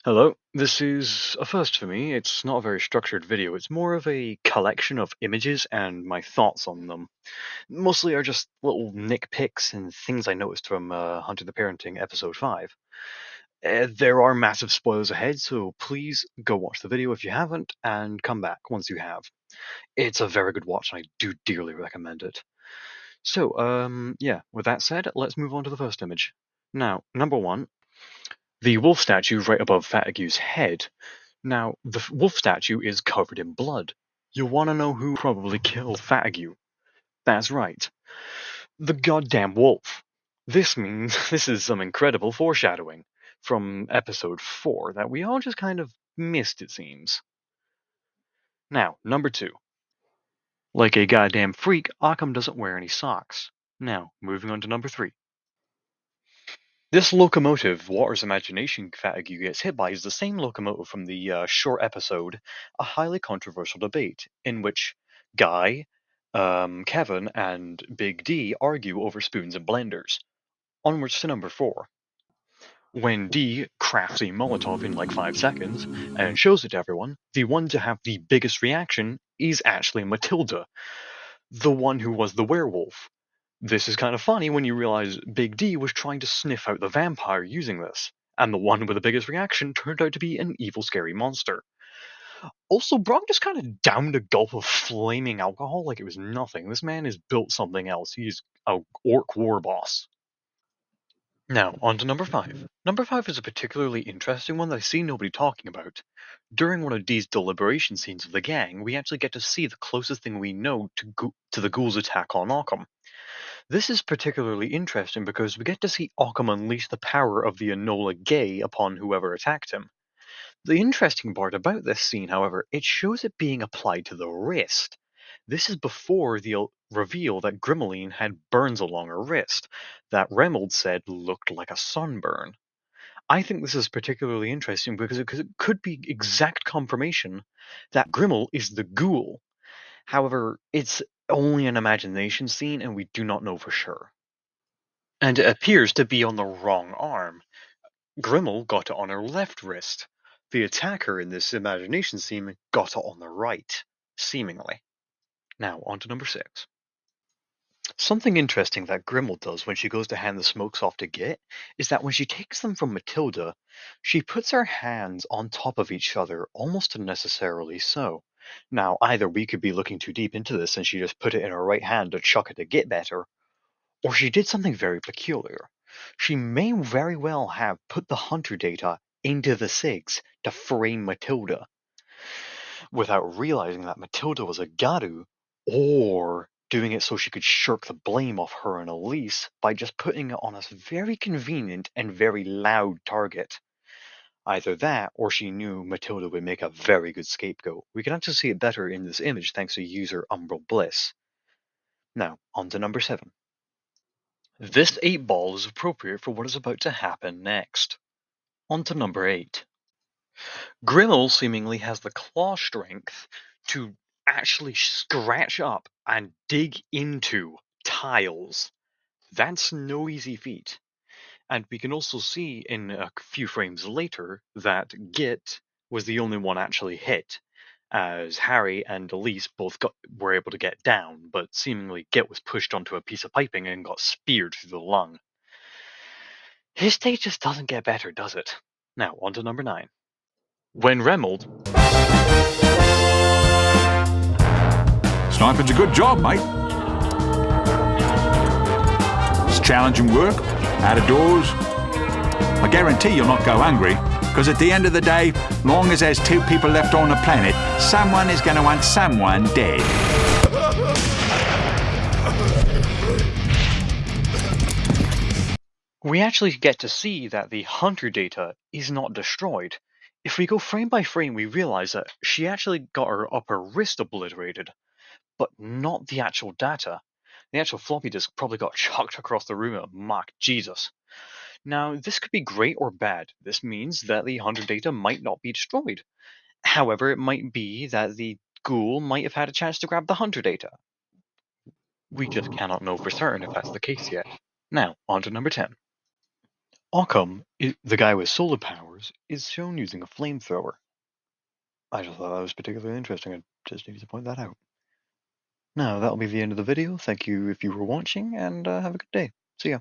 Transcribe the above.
Hello, this is a first for me. It's not a very structured video, it's more of a collection of images and my thoughts on them. Mostly are just little nitpicks and things I noticed from Hunter the Parenting episode 5. There are massive spoilers ahead, so please go watch the video if you haven't, and come back once you have. It's a very good watch, and I do dearly recommend it. So, yeah, with that said, let's move on to the first image. Now, number one, the wolf statue right above Fatigue's head. Now, the wolf statue is covered in blood. You want to know who probably killed Fatigue? That's right, the goddamn wolf. This means this is some incredible foreshadowing from episode 4 that we all just kind of missed, it seems. Now, number 2. Like a goddamn freak, Occam doesn't wear any socks. Now, moving on to number 3. This locomotive Water's imagination Fatigue gets hit by is the same locomotive from the short episode A Highly Controversial Debate, in which Guy, Kevin, and Big D argue over spoons and blenders. Onwards to number 4. When D crafts a Molotov in like 5 seconds and shows it to everyone, the one to have the biggest reaction is actually Matilda, the one who was the werewolf. This is kind of funny when you realize Big D was trying to sniff out the vampire using this, and the one with the biggest reaction turned out to be an evil, scary monster. Also, Brock just kind of downed a gulp of flaming alcohol like it was nothing. This man is built something else. He's a orc war boss. Now, on to number 5. Number 5 is a particularly interesting one that I see nobody talking about. During one of Dee's deliberation scenes of the gang, we actually get to see the closest thing we know to the ghouls' attack on Occam. This is particularly interesting because we get to see Occam unleash the power of the Enola Gay upon whoever attacked him. The interesting part about this scene, however, it shows it being applied to the wrist. This is before the reveal that Grimoline had burns along her wrist, that Remold said looked like a sunburn. I think this is particularly interesting because it could be exact confirmation that Grimmel is the ghoul. However, it's only an imagination scene and we do not know for sure. And it appears to be on the wrong arm. Grimmel got it on her left wrist. The attacker in this imagination scene got it on the right, seemingly. Now, on to number 6. Something interesting that Grimmel does when she goes to hand the smokes off to Git is that when she takes them from Matilda, she puts her hands on top of each other almost unnecessarily so. Now, either we could be looking too deep into this and she just put it in her right hand to chuck it to Git better, or she did something very peculiar. She may very well have put the hunter data into the SIGs to frame Matilda, without realizing that Matilda was a Garu, or doing it so she could shirk the blame off her and Elise by just putting it on a very convenient and very loud target. Either that, or she knew Matilda would make a very good scapegoat. We can actually see it better in this image thanks to user Umbral Bliss. Now, on to number 7. This 8-ball is appropriate for what is about to happen next. On to number 8. Grimmel seemingly has the claw strength to actually scratch up and dig into tiles. That's no easy feat. And we can also see in a few frames later that Git was the only one actually hit, as Harry and Elise both were able to get down, but seemingly Git was pushed onto a piece of piping and got speared through the lung. His stage just doesn't get better, does it? Now, on to number 9. When Remold... Sniping's a good job, mate. It's challenging work, out of doors. I guarantee you'll not go hungry, because at the end of the day, long as there's 2 people left on the planet, someone is going to want someone dead. We actually get to see that the hunter data is not destroyed. If we go frame by frame, we realize that she actually got her upper wrist obliterated, but not the actual data. The actual floppy disk probably got chucked across the room at Mach Jesus. Now, this could be great or bad. This means that the hunter data might not be destroyed. However, it might be that the ghoul might have had a chance to grab the hunter data. We just cannot know for certain if that's the case yet. Now, on to number 10. Occam, the guy with solar powers, is shown using a flamethrower. I just thought that was particularly interesting. I just needed to point that out. Now, that'll be the end of the video. Thank you if you were watching, and have a good day. See ya.